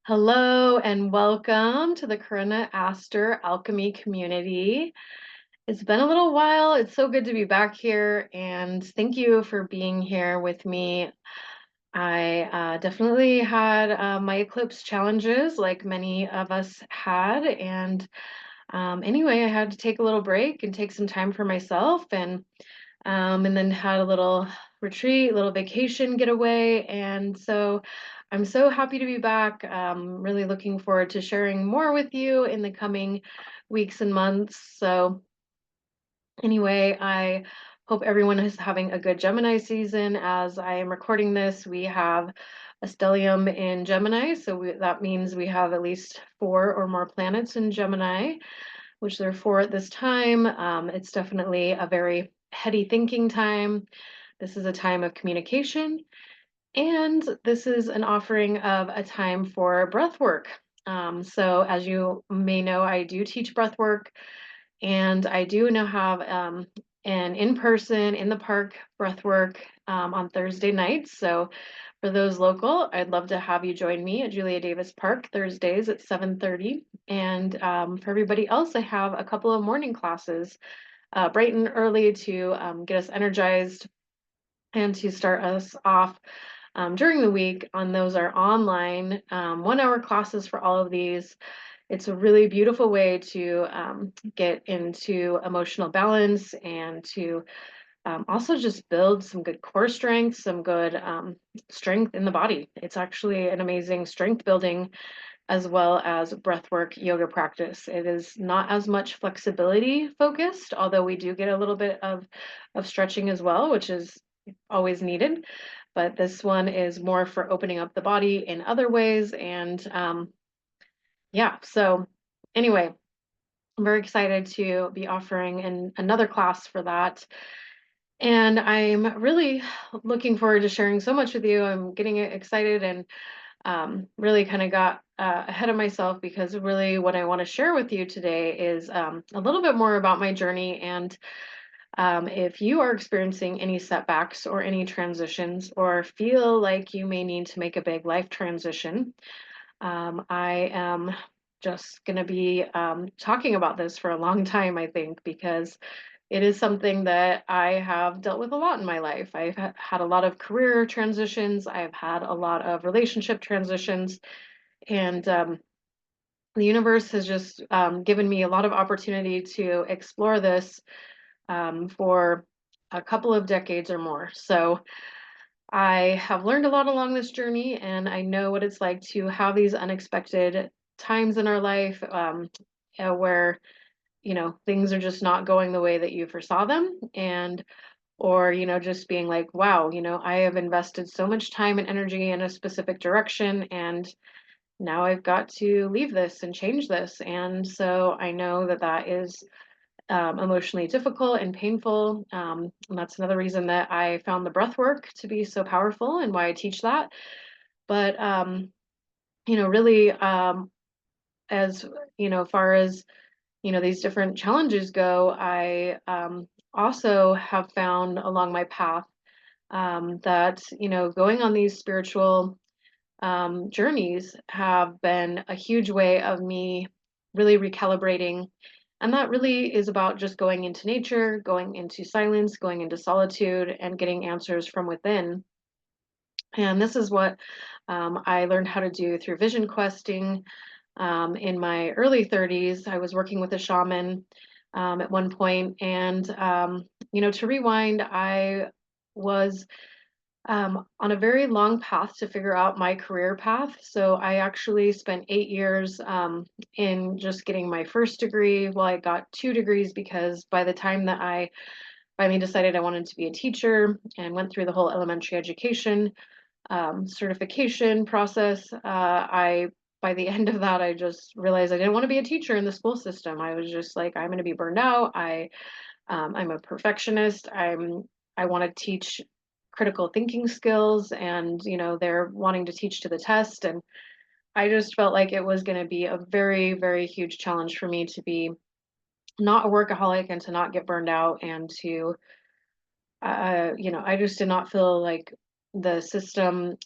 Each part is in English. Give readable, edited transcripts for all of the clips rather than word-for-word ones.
Hello and welcome to the Corinna Astor Alchemy community. It's been a little while. It's so good to be back here, and thank you for being here with me. I definitely had my eclipse challenges, like many of us had, and anyway, I had to take a little break and take some time for myself, and then had a little retreat, little vacation getaway. And so I'm so happy to be back. Really looking forward to sharing more with you in the coming weeks and months. So, anyway, I hope everyone is having a good Gemini season. As I am recording this, we have a stellium in Gemini. So that means we have at least four or more planets in Gemini, which there are four at this time. It's definitely a very heady thinking time. This is a time of communication, and this is an offering of a time for breath work. So, as you may know, I do teach breath work, and I do now have an in person in the park breath work on Thursday nights. So, for those local, I'd love to have you join me at Julia Davis Park Thursdays at 7:30. And for everybody else, I have a couple of morning classes bright and early to get us energized and to start us off during the week. And those are online 1 hour classes for all of these. It's a really beautiful way to get into emotional balance and to also just build some good core strength, some good strength in the body. It's actually an amazing strength building as well as breathwork yoga practice. It is not as much flexibility focused, although we do get a little bit of stretching as well, which is always needed. But this one is more for opening up the body in other ways. And yeah, so anyway, I'm very excited to be offering another class for that. And I'm really looking forward to sharing so much with you. I'm getting excited and really kind of got ahead of myself, because really what I want to share with you today is a little bit more about my journey. And if you are experiencing any setbacks or any transitions, or feel like you may need to make a big life transition, I am just going to be talking about this for a long time, I think, because it is something that I have dealt with a lot in my life. I've had a lot of career transitions. I've had a lot of relationship transitions, and the universe has just given me a lot of opportunity to explore this for a couple of decades or more. So I have learned a lot along this journey, and I know what it's like to have these unexpected times in our life where things are just not going the way that you foresaw them, and or just being like, wow, I have invested so much time and energy in a specific direction, and now I've got to leave this and change this. And so I know that that is emotionally difficult and painful. And that's another reason that I found the breath work to be so powerful and why I teach that. But really, as far as these different challenges go, I also have found along my path that going on these spiritual journeys have been a huge way of me really recalibrating. And that really is about just going into nature, going into silence, going into solitude, and getting answers from within. And this is what I learned how to do through vision questing. In my early 30s, I was working with a shaman at one point, and to rewind, I was on a very long path to figure out my career path. So I actually spent 8 years in just getting my first degree. Well, I got two degrees, because by the time that I finally decided I wanted to be a teacher and went through the whole elementary education certification process, I by the end of that, I just realized I didn't want to be a teacher in the school system. I was just like, I'm going to be burned out. I'm a perfectionist. I want to teach critical thinking skills, and they're wanting to teach to the test, and I just felt like it was going to be a very, very huge challenge for me to be not a workaholic and to not get burned out, and to I just did not feel like the system,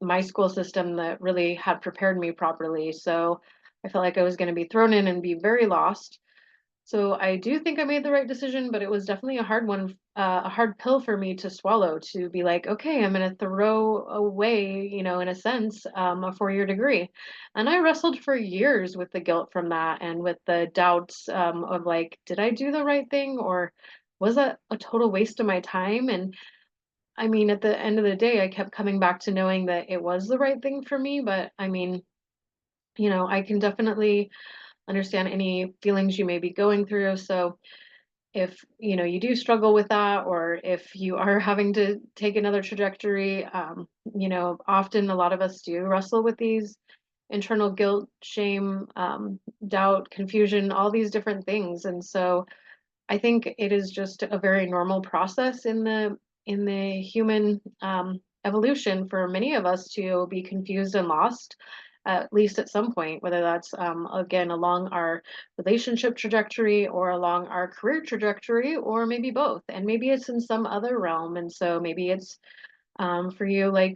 my school system that really had prepared me properly. So I felt like I was going to be thrown in and be very lost. So I do think I made the right decision, but it was definitely a hard one, a hard pill for me to swallow, to be like, okay, I'm going to throw away, in a sense, a 4-year degree. And I wrestled for years with the guilt from that and with the doubts of like, did I do the right thing, or was that a total waste of my time? And I mean, at the end of the day, I kept coming back to knowing that it was the right thing for me. But I mean, I can definitely understand any feelings you may be going through. So if you do struggle with that, or if you are having to take another trajectory, often a lot of us do wrestle with these internal guilt, shame, doubt, confusion, all these different things. And so I think it is just a very normal process in the human evolution for many of us to be confused and lost, at least at some point, whether that's again along our relationship trajectory or along our career trajectory, or maybe both, and maybe it's in some other realm. And so maybe it's for you, like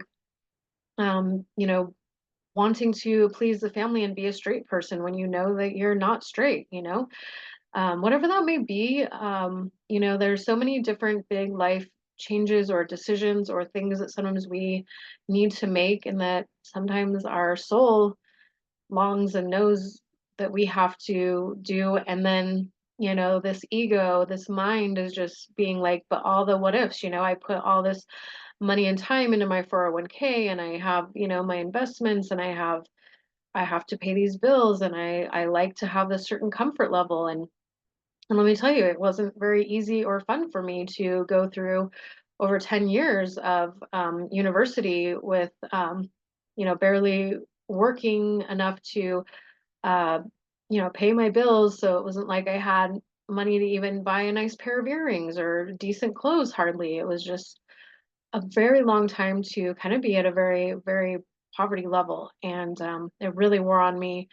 um, you know wanting to please the family and be a straight person when you know that you're not straight. Whatever that may be. There's so many different big life changes or decisions or things that sometimes we need to make, and that sometimes our soul longs and knows that we have to do. And then, this ego, this mind is just being like, but all the what ifs, I put all this money and time into my 401k, and I have, my investments, and I have to pay these bills, and I like to have this certain comfort level. And let me tell you, it wasn't very easy or fun for me to go through over 10 years of university with, barely working enough to, uh, pay my bills. So it wasn't like I had money to even buy a nice pair of earrings or decent clothes, hardly. It was just a very long time to kind of be at a very, very poverty level. And it really wore on me.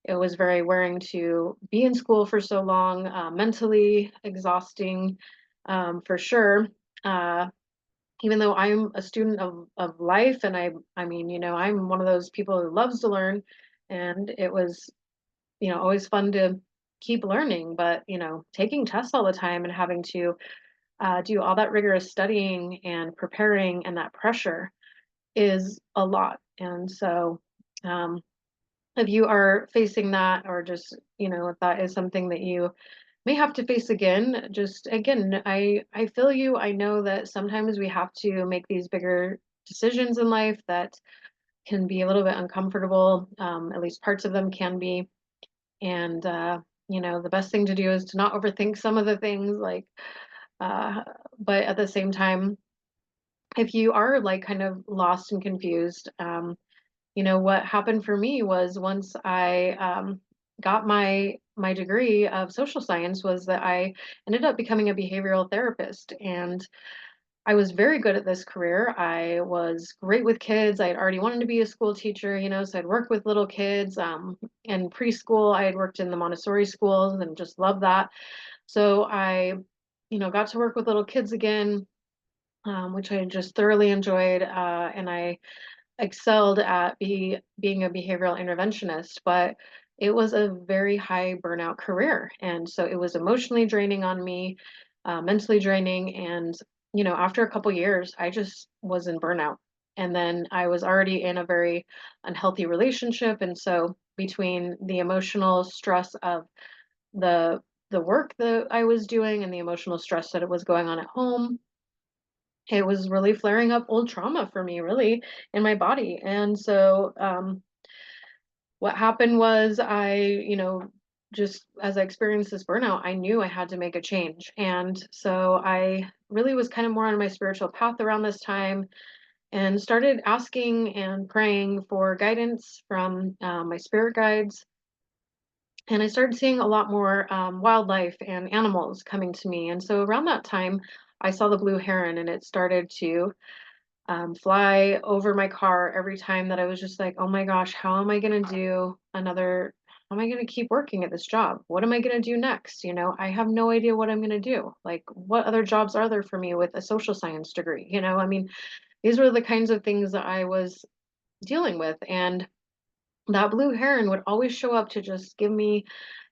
It was very wearing to be in school for so long, mentally exhausting, for sure. Uh, Even though I'm a student of life, and I mean, I'm one of those people who loves to learn, and it was, always fun to keep learning. But taking tests all the time and having to do all that rigorous studying and preparing, and that pressure is a lot. And so, um, if you are facing that, or just, if that is something that you may have to face again, just again, I feel you. I know that sometimes we have to make these bigger decisions in life that can be a little bit uncomfortable. At least parts of them can be. And the best thing to do is to not overthink some of the things, like uh but at the same time, if you are like kind of lost and confused, what happened for me was, once I got my degree of social science, was that I ended up becoming a behavioral therapist. And I was very good at this career. I was great with kids. I had already wanted to be a school teacher, so I'd work with little kids. In preschool, I had worked in the Montessori schools and just loved that. So I, got to work with little kids again, which I just thoroughly enjoyed. And I excelled at being a behavioral interventionist, but it was a very high burnout career. And so it was emotionally draining on me, mentally draining. And, after a couple years, I just was in burnout. And then I was already in a very unhealthy relationship. And so between the emotional stress of the the work that I was doing and the emotional stress that it was going on at home, it was really flaring up old trauma for me, really, in my body. And so, what happened was, just as I experienced this burnout, I knew I had to make a change. And so I really was kind of more on my spiritual path around this time, and started asking and praying for guidance from my spirit guides. And I started seeing a lot more wildlife and animals coming to me. And so around that time, I saw the blue heron, and it started to fly over my car every time that I was just like, oh my gosh, how am I going to do another? How am I going to keep working at this job? What am I going to do next? I have no idea what I'm going to do. Like, what other jobs are there for me with a social science degree? I mean, These were the kinds of things that I was dealing with. And that blue heron would always show up to just give me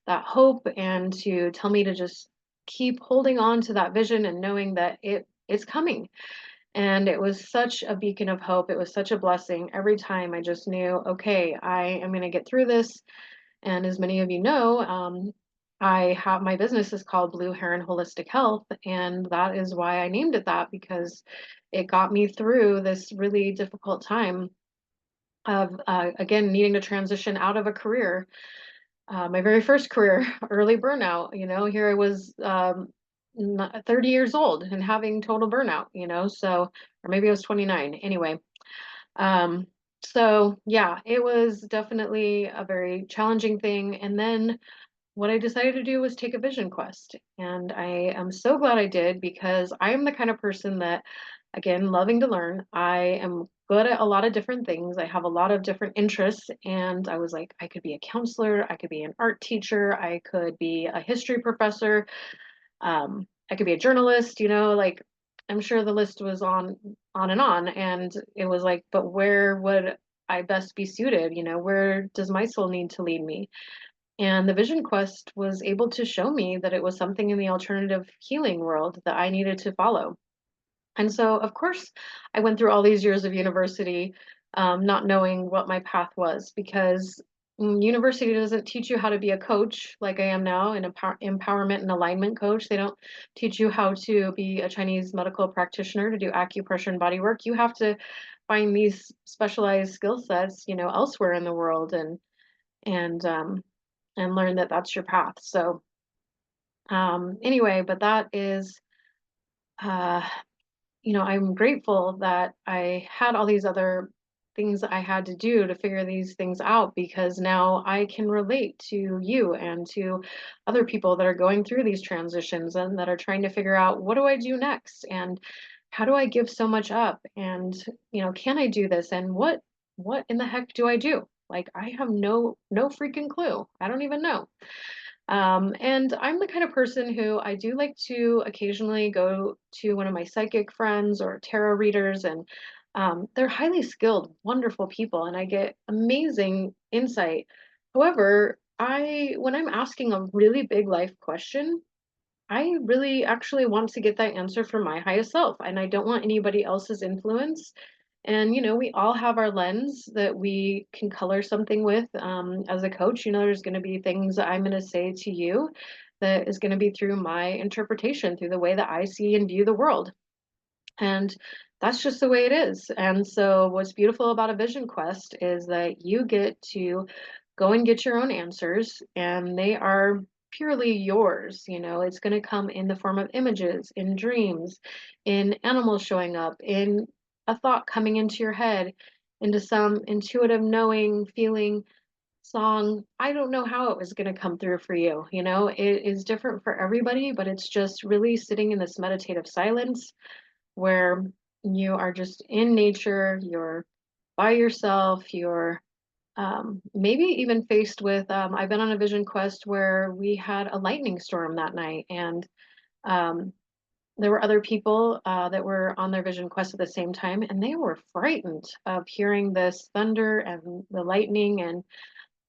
that hope and to tell me to just keep holding on to that vision and knowing that it's coming. And it was such a beacon of hope. It was such a blessing. Every time I just knew, okay, I am going to get through this. And as many of you know, I have my business is called Blue Heron Holistic Health, and that is why I named it that, because it got me through this really difficult time of again needing to transition out of a career, my very first career, early burnout. Here I was 30 years old and having total burnout. So or maybe I was 29. Anyway, um, so yeah, it was definitely a very challenging thing. And then what I decided to do was take a vision quest. And I am so glad I did, because I am the kind of person that, again, loving to learn. I am good at a lot of different things. I have a lot of different interests. And I was like, I could be a counselor, I could be an art teacher, I could be a history professor, I could be a journalist, like I'm sure the list was on and on. And it was like, but where would I best be suited? Where does my soul need to lead me? And the Vision Quest was able to show me that it was something in the alternative healing world that I needed to follow. And so, of course, I went through all these years of university, not knowing what my path was, because university doesn't teach you how to be a coach like I am now, an empowerment and alignment coach. They don't teach you how to be a Chinese medical practitioner, to do acupressure and body work. You have to find these specialized skill sets, elsewhere in the world, and and learn that that's your path. So, anyway, but that is, uh, I'm grateful that I had all these other things that I had to do to figure these things out, because now I can relate to you and to other people that are going through these transitions and that are trying to figure out, what do I do next? And how do I give so much up? And, can I do this? And what in the heck do I do? Like, I have no freaking clue. I don't even know. And I'm the kind of person who, I do like to occasionally go to one of my psychic friends or tarot readers, and they're highly skilled, wonderful people, and I get amazing insight. However, when I'm asking a really big life question, I really actually want to get that answer from my highest self, and I don't want anybody else's influence. And, we all have our lens that we can color something with. As a coach, there's going to be things that I'm going to say to you that is going to be through my interpretation, through the way that I see and view the world. And that's just the way it is. And so, what's beautiful about a vision quest is that you get to go and get your own answers, and they are purely yours. It's going to come in the form of images, in dreams, in animals showing up, in a thought coming into your head, into some intuitive knowing, feeling, song. I don't know how it was going to come through for you. It is different for everybody, but it's just really sitting in this meditative silence where you are just in nature, you're by yourself, you're maybe even faced with. I've been on a vision quest where we had a lightning storm that night, and um, there were other people that were on their vision quest at the same time, and they were frightened of hearing this thunder and the lightning, and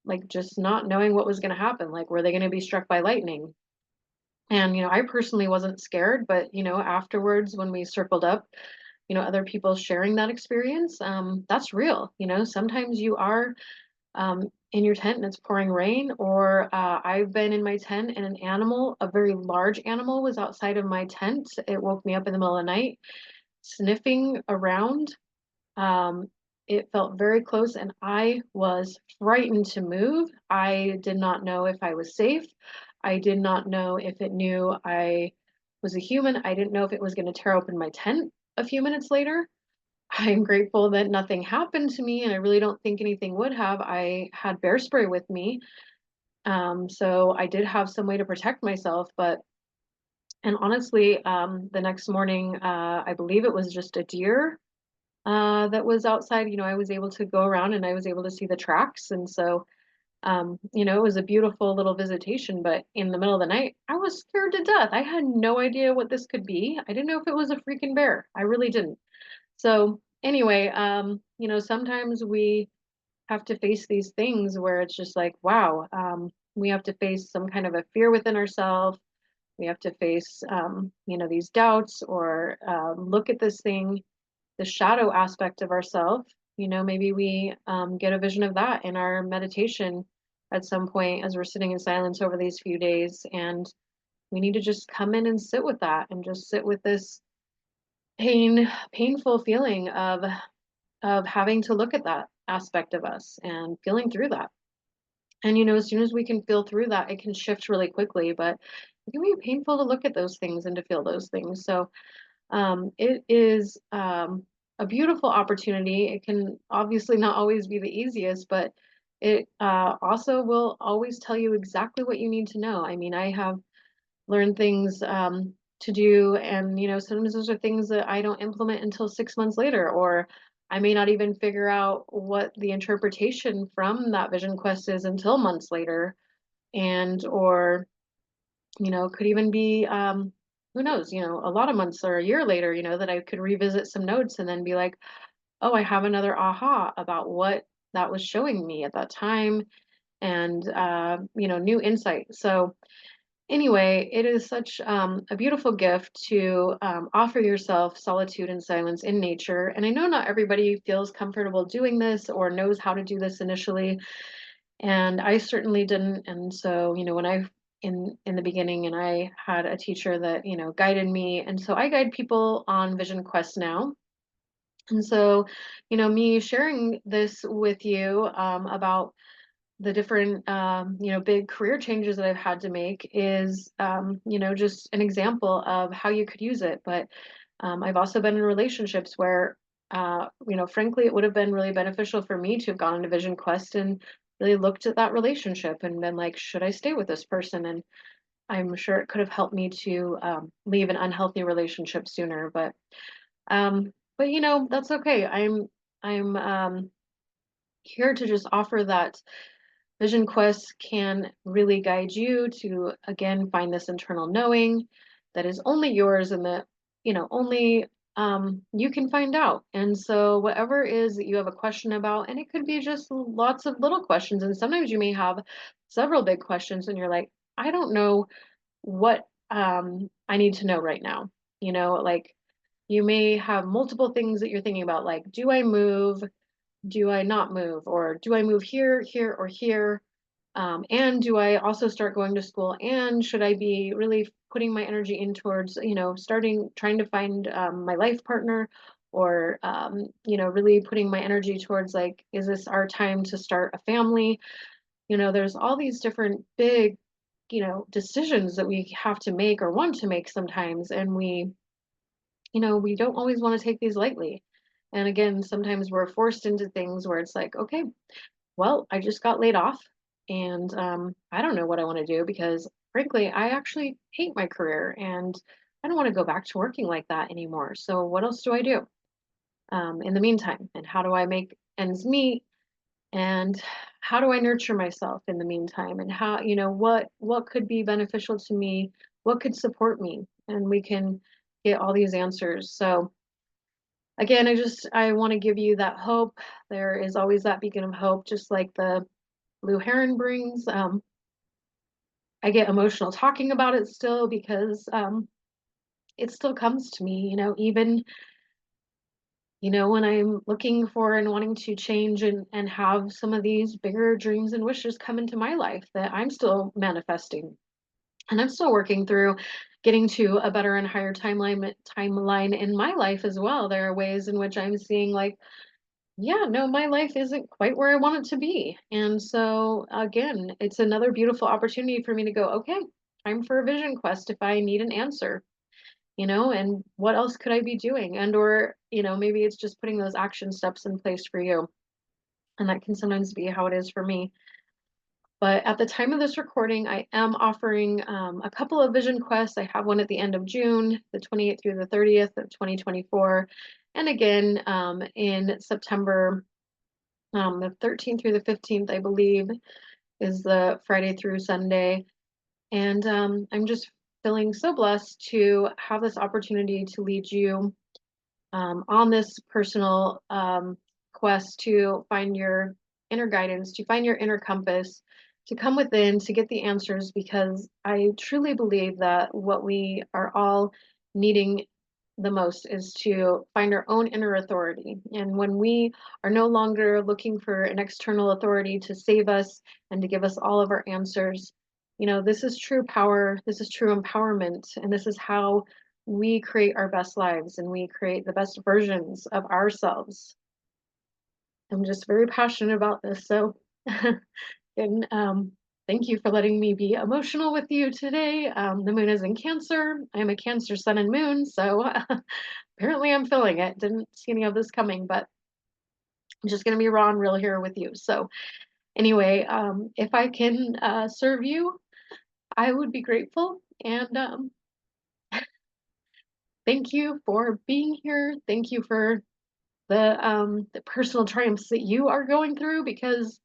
like just not knowing what was going to happen. Like, were they going to be struck by lightning? And, I personally wasn't scared, but, afterwards when we circled up, other people sharing that experience, that's real. Sometimes you are in your tent and it's pouring rain, or I've been in my tent and an animal, a very large animal, was outside of my tent. It woke me up in the middle of the night, sniffing around. Um, it felt very close, and I was frightened to move. I did not know if I was safe. I did not know if it knew I was a human. I didn't know if it was going to tear open my tent a few minutes later. I'm grateful that nothing happened to me, and I really don't think anything would have. I had bear spray with me, so I did have some way to protect myself. And honestly, the next morning, I believe it was just a deer that was outside. I was able to go around and I was able to see the tracks. And so, it was a beautiful little visitation. But in the middle of the night, I was scared to death. I had no idea what this could be. I didn't know if it was a freaking bear. I really didn't. So, anyway, sometimes we have to face these things where it's just like, wow, we have to face some kind of a fear within ourselves. We have to face, these doubts or look at this thing, the shadow aspect of ourself. Maybe we get a vision of that in our meditation at some point as we're sitting in silence over these few days. And we need to just come in and sit with that and just sit with this painful feeling of having to look at that aspect of us and feeling through that. And as soon as we can feel through that, it can shift really quickly, but it can be painful to look at those things and to feel those things. So it is a beautiful opportunity. It can obviously not always be the easiest, but it also will always tell you exactly what you need to know. I mean, I have learned things to do, and sometimes those are things that I don't implement until 6 months later, or I may not even figure out what the interpretation from that vision quest is until months later, and or could even be who knows, a lot of months or a year later, that I could revisit some notes and then be like, oh, I have another aha about what that was showing me at that time, and new insight. So anyway, it is such a beautiful gift to offer yourself solitude and silence in nature. And I know not everybody feels comfortable doing this or knows how to do this initially, and I certainly didn't. And so, when I in the beginning, and I had a teacher that guided me, and so I guide people on Vision Quest now. And so, me sharing this with you about the different big career changes that I've had to make is just an example of how you could use it. But I've also been in relationships where frankly, it would have been really beneficial for me to have gone on a Vision Quest and really looked at that relationship and been like, should I stay with this person? And I'm sure it could have helped me to leave an unhealthy relationship sooner. But that's okay. I'm here to just offer that Vision Quest can really guide you to, again, find this internal knowing that is only yours, and that, only you can find out. And so, whatever is that you have a question about, and it could be just lots of little questions, and sometimes you may have several big questions, and you're like, I don't know what I need to know right now. Like you may have multiple things that you're thinking about, like, do I move? Do I not move? Or do I move here, here, or here? And do I also start going to school? And should I be really putting my energy in towards, trying to find my life partner? Or, really putting my energy towards, like, is this our time to start a family? There's all these different big, decisions that we have to make or want to make sometimes. And we don't always want to take these lightly. And again, sometimes we're forced into things where it's like, okay, well, I just got laid off, and I don't know what I want to do because, frankly, I actually hate my career and I don't want to go back to working like that anymore. So, what else do I do in the meantime? And how do I make ends meet? And how do I nurture myself in the meantime? And how, what could be beneficial to me? What could support me? And we can get all these answers. So, again, I want to give you that hope. There is always that beacon of hope, just like the blue heron brings. I get emotional talking about it still because it still comes to me, even when I'm looking for and wanting to change and have some of these bigger dreams and wishes come into my life that I'm still manifesting. And I'm still working through getting to a better and higher timeline in my life as well. There are ways in which I'm seeing, like, yeah, no, my life isn't quite where I want it to be. And so, again, it's another beautiful opportunity for me to go, okay, time for a vision quest if I need an answer, and what else could I be doing? And, or, maybe it's just putting those action steps in place for you. And that can sometimes be how it is for me. But at the time of this recording, I am offering a couple of vision quests. I have one at the end of June, the 28th through the 30th of 2024. And again, in September, the 13th through the 15th, I believe, is the Friday through Sunday. And I'm just feeling so blessed to have this opportunity to lead you on this personal quest to find your inner guidance, to find your inner compass, to come within, to get the answers, because I truly believe that what we are all needing the most is to find our own inner authority. And when we are no longer looking for an external authority to save us and to give us all of our answers, this is true power, this is true empowerment, and this is how we create our best lives and we create the best versions of ourselves. I'm just very passionate about this. So, and thank you for letting me be emotional with you today. The moon is in Cancer. I'm a Cancer sun and moon. So, apparently, I'm feeling it. Didn't see any of this coming, but I'm just going to be raw and real here with you. So, anyway, if I can serve you, I would be grateful. And thank you for being here. Thank you for the personal triumphs that you are going through, because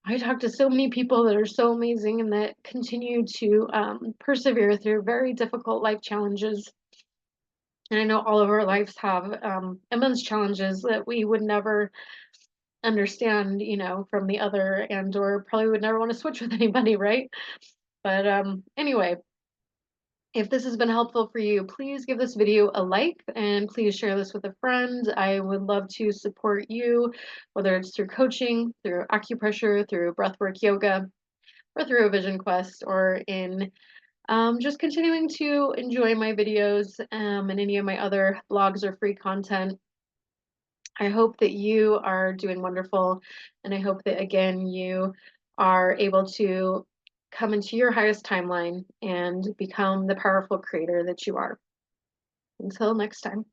I talk to so many people that are so amazing and that continue to persevere through very difficult life challenges. And I know all of our lives have immense challenges that we would never understand, from the other, and or probably would never want to switch with anybody, right? But anyway, if this has been helpful for you, please give this video a like and please share this with a friend. I would love to support you, whether it's through coaching, through acupressure, through breathwork yoga, or through a vision quest, or in just continuing to enjoy my videos and any of my other blogs or free content. I hope that you are doing wonderful, and I hope that, again, you are able to come into your highest timeline and become the powerful creator that you are. Until next time.